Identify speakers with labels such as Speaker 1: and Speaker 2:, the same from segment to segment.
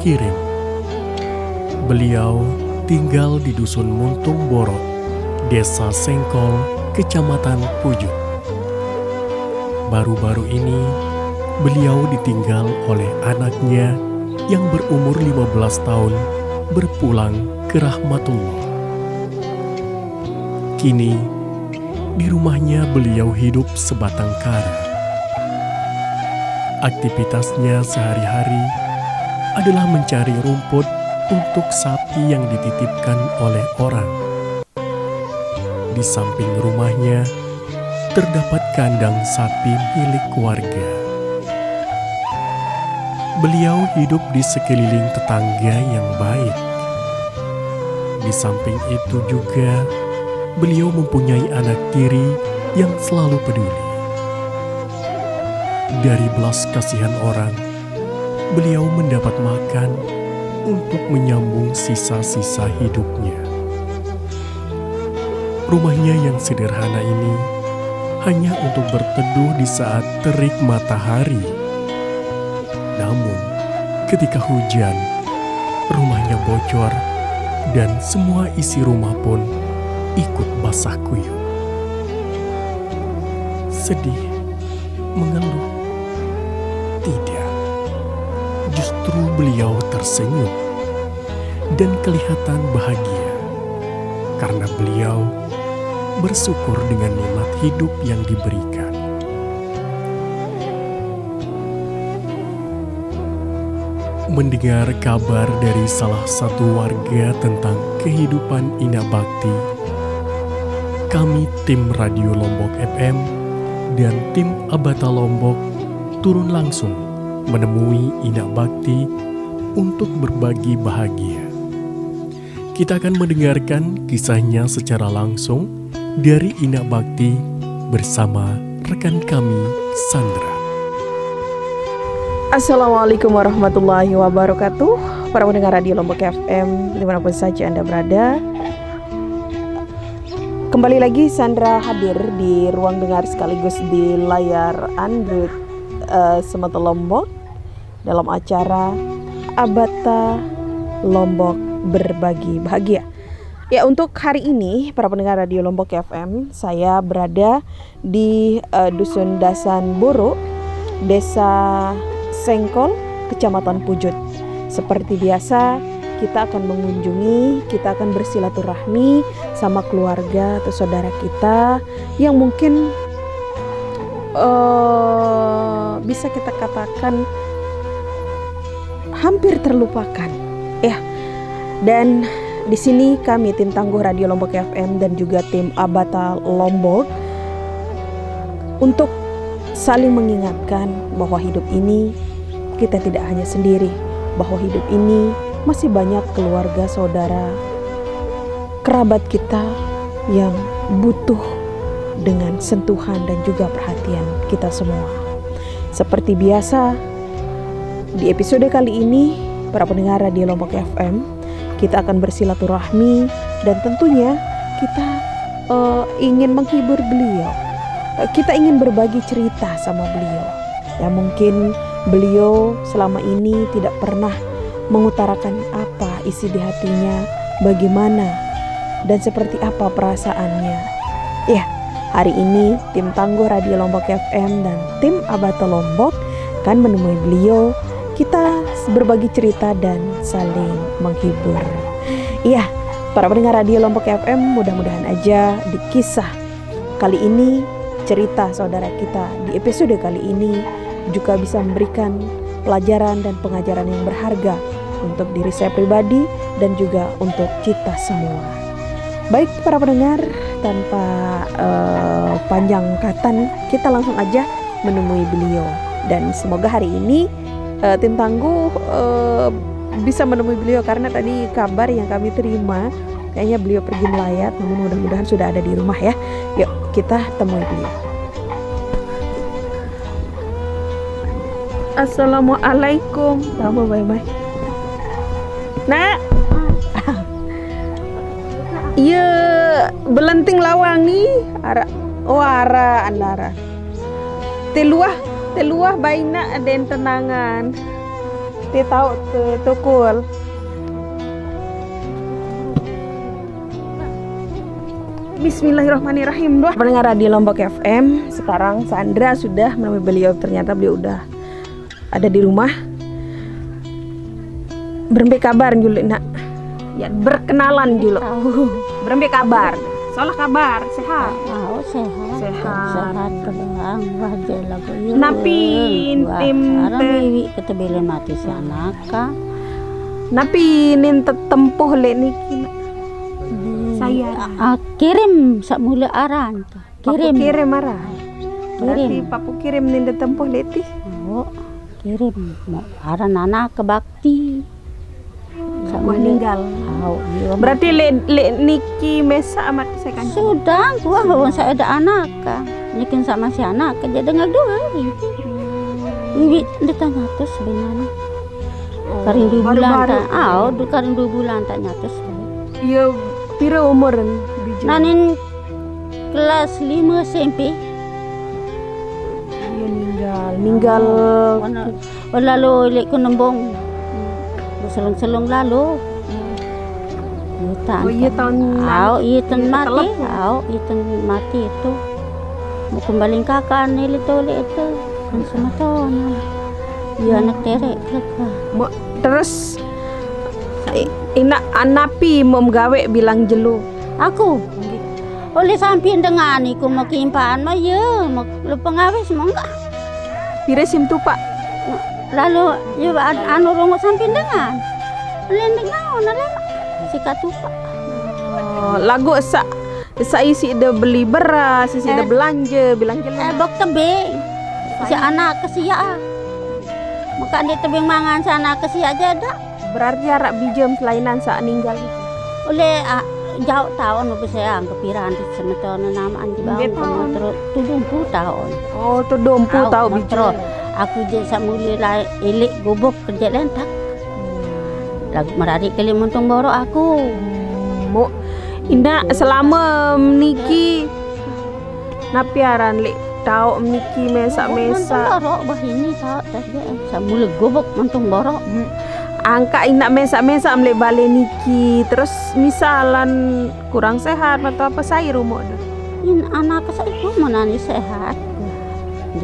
Speaker 1: Kirim. Beliau tinggal di Dusun Muntung Borok, Desa Sengkol, Kecamatan Pujut. Baru-baru ini, beliau ditinggal oleh anaknya yang berumur 15 tahun berpulang ke rahmatullah. Kini, di rumahnya beliau hidup sebatang kara. Aktivitasnya sehari-hari adalah mencari rumput untuk sapi yang dititipkan oleh orang. Di samping rumahnya terdapat kandang sapi milik warga. Beliau hidup di sekeliling tetangga yang baik. Di samping itu juga, beliau mempunyai anak tiri yang selalu peduli. Dari belas kasihan orang, beliau mendapat makan untuk menyambung sisa-sisa hidupnya. Rumahnya yang sederhana ini hanya untuk berteduh di saat terik matahari. Namun, ketika hujan, rumahnya bocor dan semua isi rumah pun ikut basah kuyup. Sedih, mengeluh, tidak. Justru beliau tersenyum dan kelihatan bahagia karena beliau bersyukur dengan nikmat hidup yang diberikan. Mendengar kabar dari salah satu warga tentang kehidupan Ina Bakti, kami tim Radio Lombok FM dan tim Abata Lombok turun langsung menemui Ina Bakti untuk berbagi bahagia. Kita akan mendengarkan kisahnya secara langsung dari Ina Bakti bersama rekan kami Sandra.
Speaker 2: Assalamualaikum warahmatullahi wabarakatuh. Para pendengar Radio Lombok FM dimanapun saja Anda berada, kembali lagi Sandra hadir di ruang dengar sekaligus di layar Android Semata Lombok dalam acara Abata Lombok Berbagi Bahagia. Ya, untuk hari ini para pendengar Radio Lombok FM, saya berada di Dusun Dasan Boro, Desa Sengkol, Kecamatan Pujut. Seperti biasa, kita akan mengunjungi, kita akan bersilaturahmi sama keluarga atau saudara kita yang mungkin bisa kita katakan hampir terlupakan, ya. Dan di sini kami tim tangguh Radio Lombok FM dan juga tim Abata Lombok untuk saling mengingatkan bahwa hidup ini kita tidak hanya sendiri, bahwa hidup ini masih banyak keluarga, saudara, kerabat kita yang butuh dengan sentuhan dan juga perhatian kita semua. Seperti biasa, di episode kali ini, para pendengar Radio Lombok FM, kita akan bersilaturahmi dan tentunya kita ingin menghibur beliau. Kita ingin berbagi cerita sama beliau. Ya, mungkin beliau selama ini tidak pernah mengutarakan apa isi di hatinya, bagaimana dan seperti apa perasaannya. Ya, hari ini tim tangguh Radio Lombok FM dan tim Abata Lombok akan menemui beliau. Kita berbagi cerita dan saling menghibur. Iya, para pendengar Radio Lombok FM, mudah-mudahan aja di kisah kali ini, cerita saudara kita di episode kali ini juga bisa memberikan pelajaran dan pengajaran yang berharga untuk diri saya pribadi dan juga untuk kita semua. Baik para pendengar, tanpa panjang kata, kita langsung aja menemui beliau. Dan semoga hari ini tim tangguh bisa menemui beliau, karena tadi kabar yang kami terima kayaknya beliau pergi melayat, namun mudah-mudahan sudah ada di rumah ya. Yuk kita temui beliau. Assalamualaikum. Kamu baik-baik? Nak, iya belenting lawang nih. Ara andara. Teluah baina ada yang tenangan. Te tahu tukul. Bismillahirrahmanirrahim. Doa pendengar Radio Lombok FM. Sekarang Sandra sudah menemui beliau. Ternyata beliau udah ada di rumah. Berembe kabar dulu nak. Ya berkenalan dulu. Berembe kabar. Soalnya kabar sehat.
Speaker 3: Oh sehat kebelang wajah lagu ini.
Speaker 2: Napi tim
Speaker 3: bibi kita beli mati si anak.
Speaker 2: Napi nin tempuh le niki. Saya
Speaker 3: kirim sak mula aran.
Speaker 2: Kirim arah.
Speaker 3: Kirim.
Speaker 2: Papu kirim nin tempuh leti.
Speaker 3: Oh kirim aran anak ke bakti.
Speaker 2: Wah ninggal. Berarti le niki mesa amat saya kan.
Speaker 3: Sudah, gua bawa saya ada anak kan. Nyikin sama si anak kerja dengan dua. Bibi ditanya tuh sebenarnya. Karing 2 bulan tak. Karing 2 bulan tak nyatus.
Speaker 2: Iya, pira umuran biju?
Speaker 3: Nanin kelas 5 SMP.
Speaker 2: Iya ninggal.
Speaker 3: Lalu lek ku nembong. Selong-selong lalu.
Speaker 2: Iya tahun
Speaker 3: mati. Itu mati itu. Mau kembali kakak nih itu. Kan sama tahun. Iya anak terek kakak.
Speaker 2: Terus ina anapi mau gawe bilang jelu.
Speaker 3: Aku oleh samping dengan iku mau kimpaan mah ya mau pengawis mau enggak.
Speaker 2: Pire sim tu pak.
Speaker 3: Lalu ya anu rungut samping dengan. Lendeng naon sikat tupak.
Speaker 2: Lagu sa isi de beli beras, isi de belanja, bilang jelu.
Speaker 3: Bok tebing. Si anak kesia. Maka dia tebing mangan si anak kesia aja ada.
Speaker 2: Berarti harap bijem selainan saat ninggal itu.
Speaker 3: Oleh jauh tahun lebih saya kepiran di semeton nama anji bawang terus 70 tahun.
Speaker 2: Oh, 70 tahun bijem.
Speaker 3: Aku je samuli elik gobok kerja lentak. Lagu merari kali muntung borok aku.
Speaker 2: Mo indah selama niki napiaran lek tau niki mesa-mesa.
Speaker 3: Borok bah ini tau tadi samuli gobok muntung borok.
Speaker 2: Angka inak mesa-mesa amle bale niki. Terus misalan kurang sehat atau apa saya rumah dah.
Speaker 3: In anak saya itu mana ni sehat.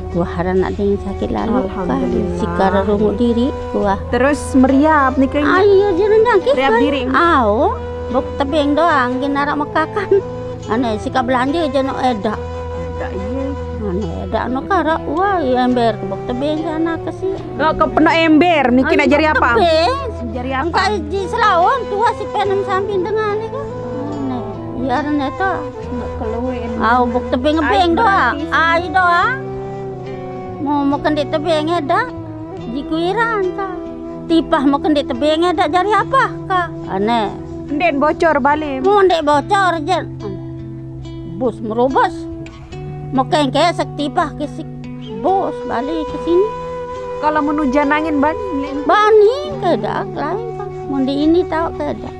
Speaker 3: Kuah haran nak dengan sakit lalu
Speaker 2: Alhamdulillah.
Speaker 3: Sikara rungut diri kuah.
Speaker 2: Terus meriap nih kayaknya.
Speaker 3: Ayo jangan jangkit.
Speaker 2: Meriap diri.
Speaker 3: Bok tebing doang ginarak mekakan. Ane sikap belanja aja no edak.
Speaker 2: Tak iya.
Speaker 3: Ane edak no karak. Wah ember bok tebing sana ke si.
Speaker 2: No ke penuh ember. Niki nak jari apa? Jari apa?
Speaker 3: Angka di selawon tua si penem samping dengan ni kan. Ane ya neta.
Speaker 2: Nak keluhin.
Speaker 3: Bok tebing ngebeng doang. Ayo doang. Mau kendek tebing edak jikuiran ka. Tipah mau kendek tebing edak jari apa ka? Aneh.
Speaker 2: Den bocor balik.
Speaker 3: Mau ndek bocor je. Bos merobos. Mau kayak sektipah ke si bos balik ke sini.
Speaker 2: Kalau menujan angin
Speaker 3: bani kedak lain ka. Mau di ini tahu kedak.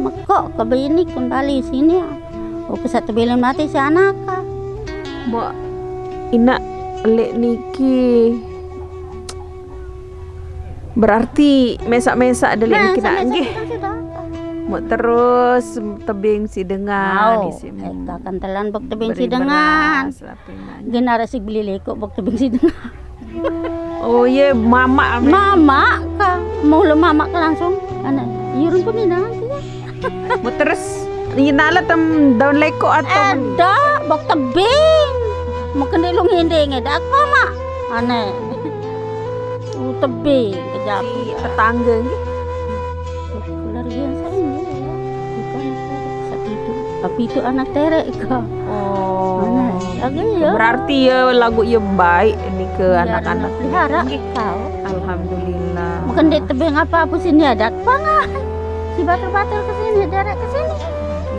Speaker 3: Mekok ke bini kembali sini. Ke satu bilan mati si anak ka.
Speaker 2: Mau ina lek niki berarti mesak-mesak ada lek niki nak nggih. Mau terus tebing si dengan
Speaker 3: isi. Kan telan bok tebing si dengan. Generasi beli lekok bok tebing si dengan.
Speaker 2: Oh iya mama
Speaker 3: ka. Mau le mama ka langsung. Ana yurun peminang ya.
Speaker 2: Mau terus nyinala daun lekok atau
Speaker 3: bok tebing. Mau kena lu nginding ada apa mak? Aneh. Tebing kejap
Speaker 2: tetangga nggih.
Speaker 3: Luar biasa ini ya. Bukan itu. Tapi itu anak terek ka.
Speaker 2: Aneh. Ya. Berarti ya lagu ya baik ini ke anak-anak
Speaker 3: pelihara kau.
Speaker 2: Alhamdulillah.
Speaker 3: Bukan di tebing apa sini ada pangan. Si batur-batur ke sini, derek ke sini.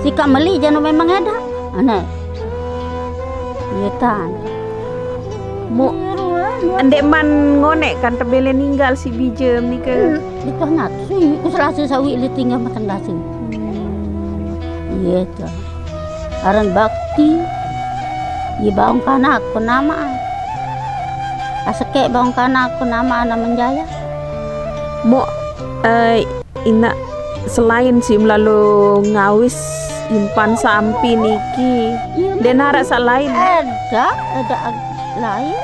Speaker 3: Si Kak Meli jangan memang ada. Aneh. Iya tan.
Speaker 2: Mu Andek man ngonek kan tebele ninggal si bijem ni ke.
Speaker 3: Itu nak sih, ku selasa sawi li tinggal matang dasi. Iya tu. Aran bakti. Iya baong kanak ku nama. Asake baong kanak ku nama ana menjaya.
Speaker 2: Mo ina selain si melalui ngawis impan sampi niki dan harap lain
Speaker 3: ada lain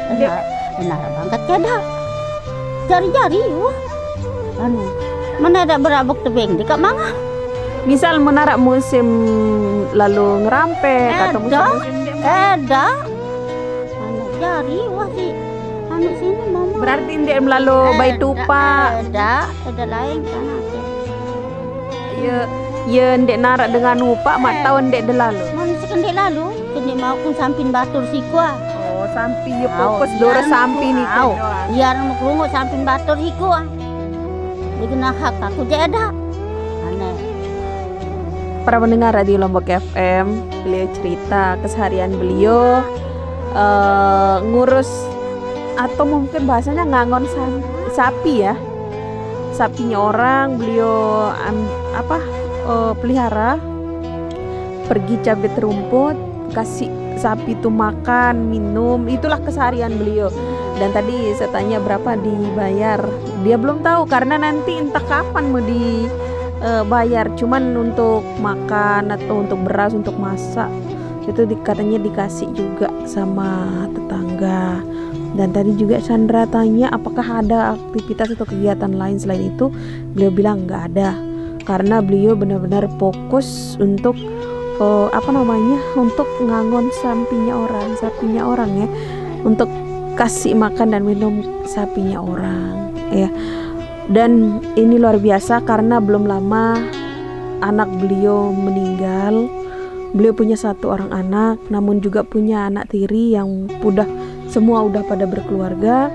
Speaker 3: ada nara bangkat ada jari-jari wah anu mana ada berabuk tebing di kak manga
Speaker 2: misal menarak musim lalu ngerampe atau musim
Speaker 3: ada anu jari wah si anu sini mama
Speaker 2: berarti dia melalui bayi tupa
Speaker 3: ada lain kan
Speaker 2: ya ndek narak dengan upak mak tahun ndek delalu
Speaker 3: mana sekendek lalu kendek mau kun sampin batur sikwa
Speaker 2: sampi ya fokus dora sampi nih kau
Speaker 3: iya mau kerungu sampin batur sikwa dikena hak aku jeda aneh.
Speaker 2: Para pendengar Radio Lombok FM, beliau cerita keseharian beliau ngurus atau mungkin bahasanya ngangon sapi ya, sapinya orang beliau pelihara, pergi cabet rumput, kasih sapi itu makan, minum, itulah keseharian beliau. Dan tadi saya tanya berapa dibayar, dia belum tahu karena nanti entah kapan mau dibayar. Cuman untuk makan atau untuk beras, untuk masak itu katanya dikasih juga sama tetangga. Dan tadi juga Sandra tanya apakah ada aktivitas atau kegiatan lain selain itu, beliau bilang nggak ada karena beliau benar-benar fokus untuk untuk ngangon sapinya orang ya, untuk kasih makan dan minum sapinya orang ya. Dan ini luar biasa karena belum lama anak beliau meninggal. Beliau punya 1 orang anak, namun juga punya anak tiri yang semua udah pada berkeluarga.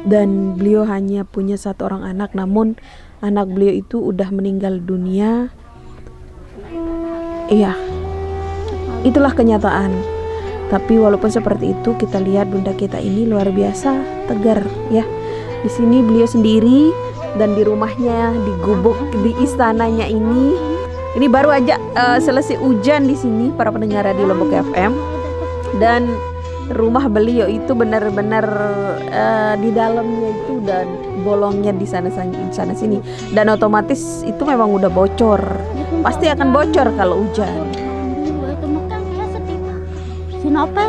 Speaker 2: Dan beliau hanya punya 1 orang anak, namun anak beliau itu udah meninggal dunia. Iya, itulah kenyataan. Tapi walaupun seperti itu, kita lihat bunda kita ini luar biasa tegar ya. Di sini beliau sendiri dan di rumahnya, di gubuk di istananya ini baru aja selesai hujan di sini para pendengar di Lombok FM. Dan rumah beliau itu benar-benar di dalamnya itu udah bolongnya di sana sini, dan otomatis itu memang udah bocor. Pasti akan bocor kalau hujan.
Speaker 3: Sinope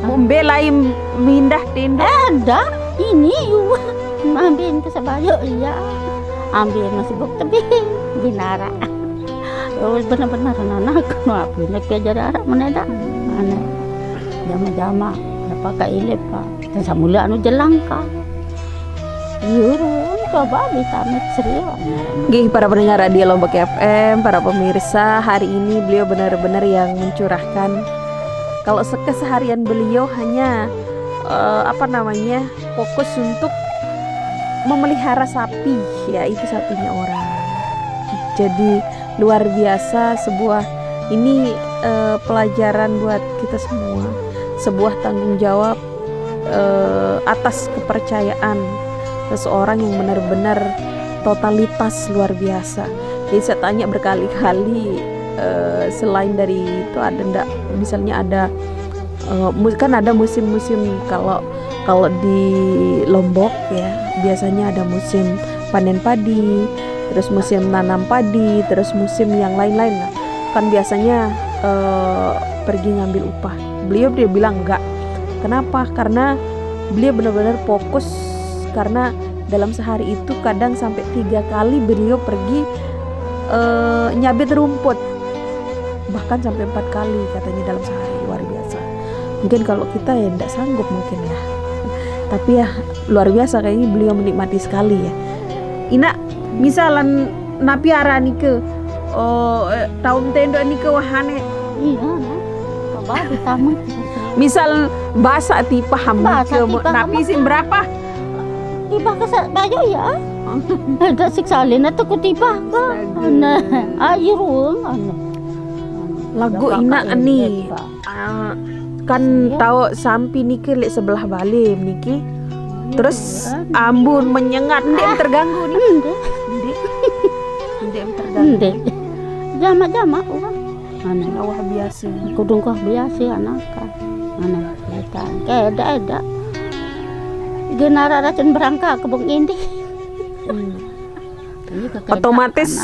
Speaker 2: membelain mindah tenda
Speaker 3: ada ini ambil ke Sebayo iya ambil masih buk tebing binara benar-benar anak apa nak jadi anak meneda aneh jama-jama pakai ilip pak samula anu jelangka yurun coba ditamet serius.
Speaker 2: Gih para pendengar Radio Lombok FM, para pemirsa, hari ini beliau benar-benar yang mencurahkan kalau keseharian beliau hanya fokus untuk memelihara sapi ya, itu sapinya orang. Jadi luar biasa, ini pelajaran buat kita semua, sebuah tanggung jawab atas kepercayaan seseorang yang benar-benar totalitas luar biasa. Jadi saya tanya berkali-kali selain dari itu ada enggak, misalnya ada kan ada musim-musim kalau di Lombok ya biasanya ada musim panen padi, terus musim nanam padi, terus musim yang lain-lain lah. Kan biasanya pergi ngambil upah. Beliau bilang enggak. Kenapa? Karena beliau benar-benar fokus, karena dalam sehari itu kadang sampai 3 kali beliau pergi nyabit rumput, bahkan sampai 4 kali katanya dalam sehari. Luar biasa. Mungkin kalau kita ya tidak sanggup mungkin ya, tapi ya luar biasa kayaknya beliau menikmati sekali ya. Ina misalan napiara nike tahun tendo nike wahane
Speaker 3: iya nah coba ditamu
Speaker 2: Misal bahasa ti paham
Speaker 3: Bahasa
Speaker 2: ke
Speaker 3: ti paham
Speaker 2: napisin berapa?
Speaker 3: Tiba ke bayo ya. Ada siksalin atau ku tiba ke. Nah, ayo ruang.
Speaker 2: Lagu ina ni kan tahu sampai niki lek sebelah balik niki. Terus ambun menyengat ndek terganggu nih. Ndek terganggu.
Speaker 3: Ndek. Jama-jama orang.
Speaker 2: Awah biasa.
Speaker 3: Kudung kah biasa anak. Kita ada. Genara racun berangka ke bung ini.
Speaker 2: Otomatis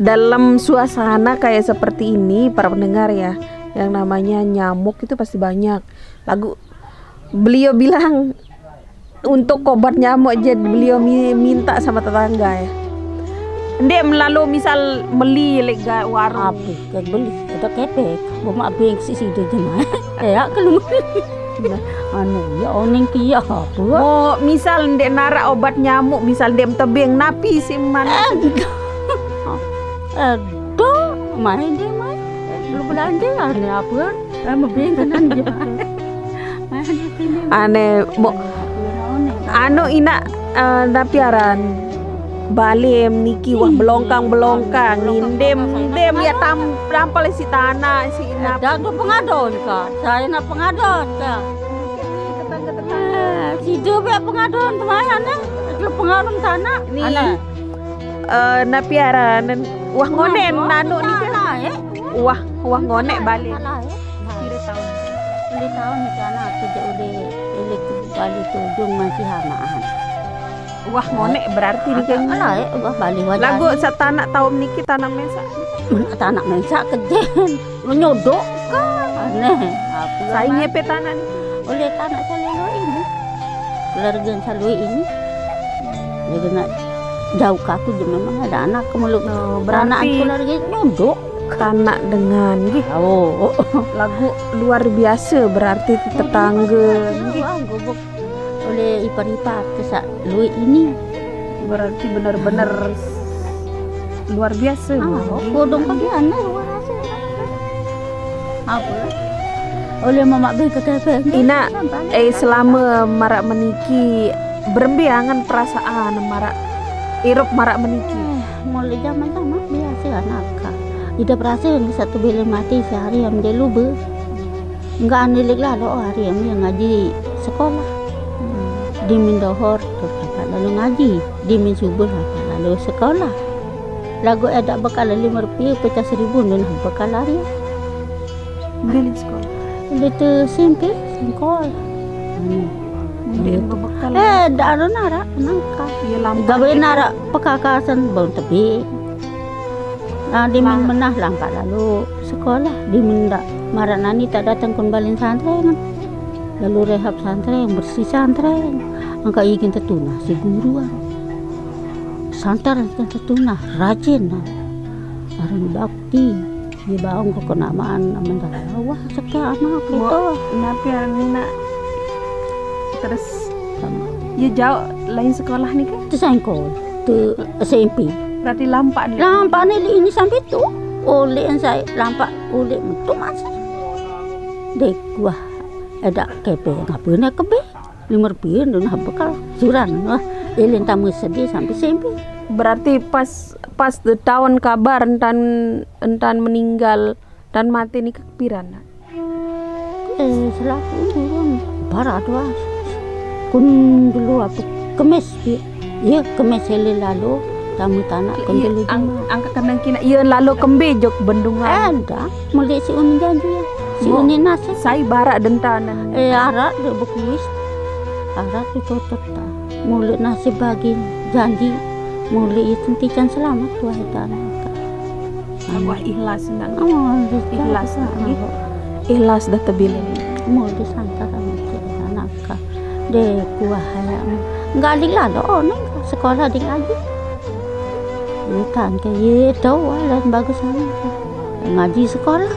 Speaker 2: dalam suasana kayak seperti ini para pendengar ya, yang namanya nyamuk itu pasti banyak. Beliau bilang untuk obat nyamuk aja beliau minta sama tetangga ya. Ndek melalui misal beli lega warung.
Speaker 3: Apa? Kayak beli ada kepek. Bawa abeng sisi dia jemaah. Ya kalau ya oning kia apa?
Speaker 2: Oh misal ndek nara obat nyamuk misal ndek tebing napi siman.
Speaker 3: Aduh, main dia main. Lu belanja aneh apa? Mau beli kanan jemaah.
Speaker 2: Aneh mau anu ina napiaran balem niki wah belongkang ngindem ya tampal si tanah si ina
Speaker 3: dak pengadon ka saya nak pengadon ka si dobe pengadon teman lu pengadon tanah
Speaker 2: ni napiaran wah ngonen nanu niki wah ngonek balem
Speaker 3: kira tahun ni anak kerja udah elek balik tudung masih hamaan.
Speaker 2: Wah ngonek berarti nih kan
Speaker 3: wah balik wadah
Speaker 2: lagu satana tahun niki tanam mensa
Speaker 3: tanah mensa kejen menyodok kan aneh aku
Speaker 2: saya nyepe tanah
Speaker 3: oleh tanah selalu ini keluarga selalu ini dia kena jauh kaku je memang ada anak kemeluk beranak keluarga nyodok
Speaker 2: tanah dengan lagu luar biasa berarti tetangga
Speaker 3: gobok oleh ipar-ipar kesak lui ini
Speaker 2: berarti benar-benar luar biasa.
Speaker 3: Kodong bagian luar biasa. Apa? Oleh mama be kata
Speaker 2: Ina selama marak meniki berembiangan perasaan irup marak meniki.
Speaker 3: Mulai zaman biasa anak. Tidak berasa satu bilik mati sehari yang dia luber. Enggak anilik lah hari yang ngaji sekolah. Di Mindohor lalu ngaji, di Min Subur lalu sekolah. Lagu ada bekal 5 rupiah pecah 1000 dan bekal lari.
Speaker 2: Beli sekolah.
Speaker 3: Itu simpi sekolah.
Speaker 2: Dia bekal.
Speaker 3: Ada nara nangka.
Speaker 2: Dia lambat.
Speaker 3: Gawe nara pekakasan bau tebi. Di Min menah lampat lalu sekolah. Di Min maranani tak datang kembali santren. Lalu rehab santren, bersih santren. Angka ingin tertunah si guruan. Santren kan tertunah, rajin. Orang bakti, dia bangun ke kenamaan mendalam. Wah, sekian anak itu.
Speaker 2: Napi anak terus ya jauh lain sekolah nih kan?
Speaker 3: Itu sengkol, itu SMP.
Speaker 2: Berarti lampak nih.
Speaker 3: Lampak nih ini sampai tu. Oleh saya lampak oleh itu masih. Dek wah. Ada kepe ngapain kebe 5 rupiah dan bekal suran wah elin tamu sedih sampai SMP.
Speaker 2: Berarti pas tahun kabar entan meninggal dan mati ni kepiran
Speaker 3: selaku turun parah doa kun dulu apa kemes ya kemes lalu tamu tanah kembali
Speaker 2: angka kanang kina iya lalu kembe jok bendungan
Speaker 3: ada mulai si unin janji ya si unin nasi
Speaker 2: saya barak dentanan
Speaker 3: arak de bukuis arak itu tetap mulai nasi bagi janji mulai itu tican selamat tuh tanah
Speaker 2: wah ikhlas nang
Speaker 3: ikhlas
Speaker 2: dah tebilen
Speaker 3: mulai santar anak de kuah hayam nggak adik lah doh neng sekolah adik aja bukan kayak tahu dan bagus sana ngaji sekolah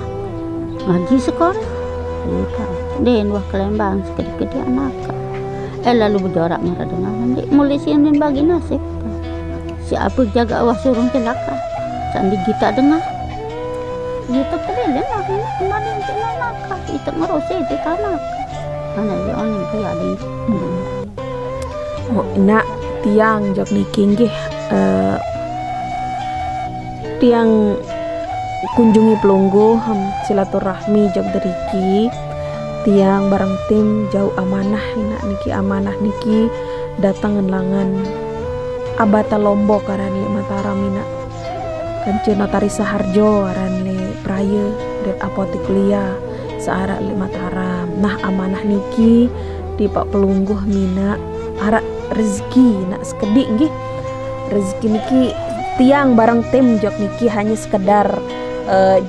Speaker 3: bukan den wah kelembang segede-gede anak lalu berjorak marah dengan nanti mulai sinin bagi nasib si apa jaga wah surung celaka sandi kita dengar Itu kebelen lah kembali untuk naka. Itu ngerose itu tanah. Karena dia orang dia di.
Speaker 2: Oh, nak tiang jok niki nggih tiang kunjungi pelunggu silaturahmi jok deriki tiang bareng tim jauh amanah amanah niki datang ngelangan abata Lombok aran le Mataram ina kance notaris Saharjo aran le praya dan apotek kuliah searah le Mataram. Nah amanah niki di Pak Pelungguh mina arak rezeki nak sekedik nggih rezeki niki tiang bareng tim jok niki hanya sekedar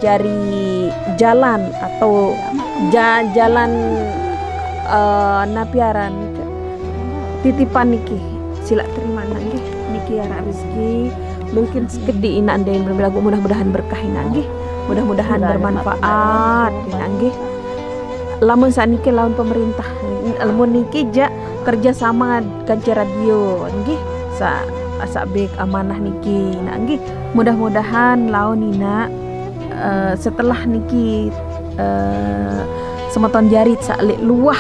Speaker 2: jari jalan atau jalan napiaran titipan niki sila terima nggih niki arak rezeki mungkin sekedik ina anda yang berlagu mudah-mudahan berkah ina nggih mudah-mudahan bermanfaat ina nggih lamun saniki lawan pemerintah lamun niki ja kerjasama kanci radio nggih asabek amanah niki nak nggih mudah-mudahan lawan ina setelah niki semeton jarit saklik luah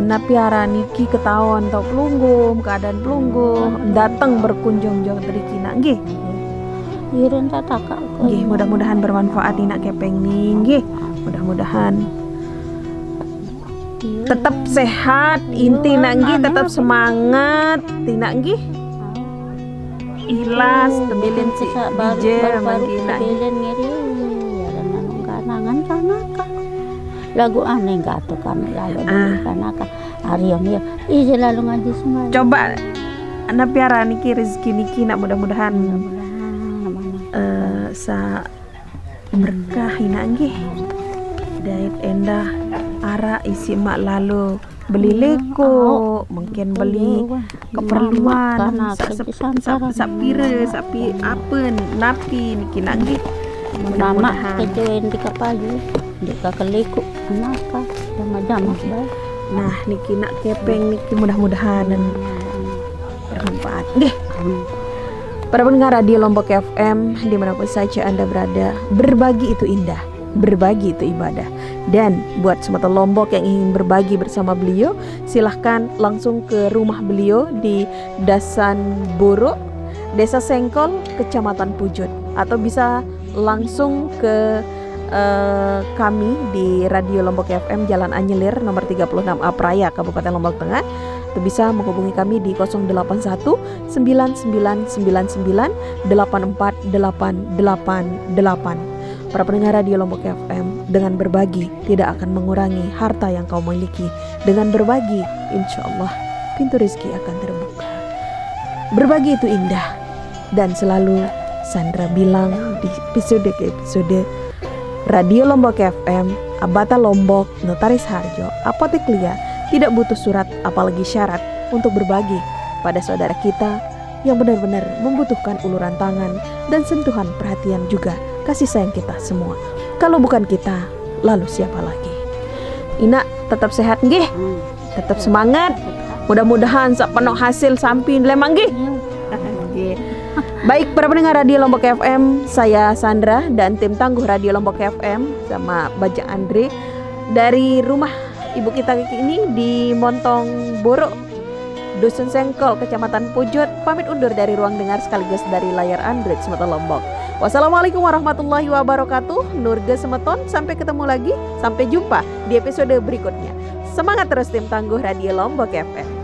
Speaker 2: napiara niki ketahuan tau pelunggu keadaan pelunggu datang berkunjung jauh dari kina nggih
Speaker 3: Irun tataka
Speaker 2: nggih mudah-mudahan bermanfaat ina kepeng nih nggih mudah-mudahan tetap sehat inti nanggi tetap semangat tina nggih ikhlas tebilin si bija mangina
Speaker 3: tebilin ngiri ya dan kanangan kanaka lagu aneh gato kami lalu kanaka harian ya ije lalu ngaji semua
Speaker 2: coba anak piara niki rezeki niki nak mudah-mudahan sa berkah ina nggih dait endah ara isi mak lalu beli leko mungkin beli keperluan sapi apa napi niki nanggi
Speaker 3: mama kejoin di kapayu di kakeleko anaka sama baik
Speaker 2: nah niki nak kepeng niki mudah-mudahan bermanfaat nggih. Para pendengar radio Lombok FM dimanapun saja Anda berada, berbagi itu indah, berbagi itu ibadah. Dan buat semeton Lombok yang ingin berbagi bersama beliau, silahkan langsung ke rumah beliau di Dasan Boro, Desa Sengkol, Kecamatan Pujut. Atau bisa langsung ke kami di Radio Lombok FM Jalan Anyelir nomor 36 A Praya, Kabupaten Lombok Tengah. Itu bisa menghubungi kami di 081 9999 84888. Para pendengar radio Lombok FM, dengan berbagi tidak akan mengurangi harta yang kau miliki. Dengan berbagi, insya Allah pintu rezeki akan terbuka. Berbagi itu indah, dan selalu Sandra bilang di episode ke episode Radio Lombok FM, Abata Lombok, Notaris Harjo, Apotek Lia tidak butuh surat apalagi syarat untuk berbagi pada saudara kita yang benar-benar membutuhkan uluran tangan dan sentuhan perhatian juga kasih sayang kita semua. Kalau bukan kita, lalu siapa lagi? Ina tetap sehat nggih, tetap semangat. Mudah-mudahan sak penuh hasil samping lemang nggih. Baik para pendengar radio Lombok FM, saya Sandra dan tim tangguh radio Lombok FM sama Bajang Andre dari rumah ibu kita ini di Montong Boro, Dusun Sengkol, Kecamatan Pujut, pamit undur dari ruang dengar sekaligus dari layar Android Semeton Lombok. Wassalamualaikum warahmatullahi wabarakatuh. Nurga Semeton, sampai ketemu lagi, sampai jumpa di episode berikutnya. Semangat terus tim tangguh radio Lombok FM.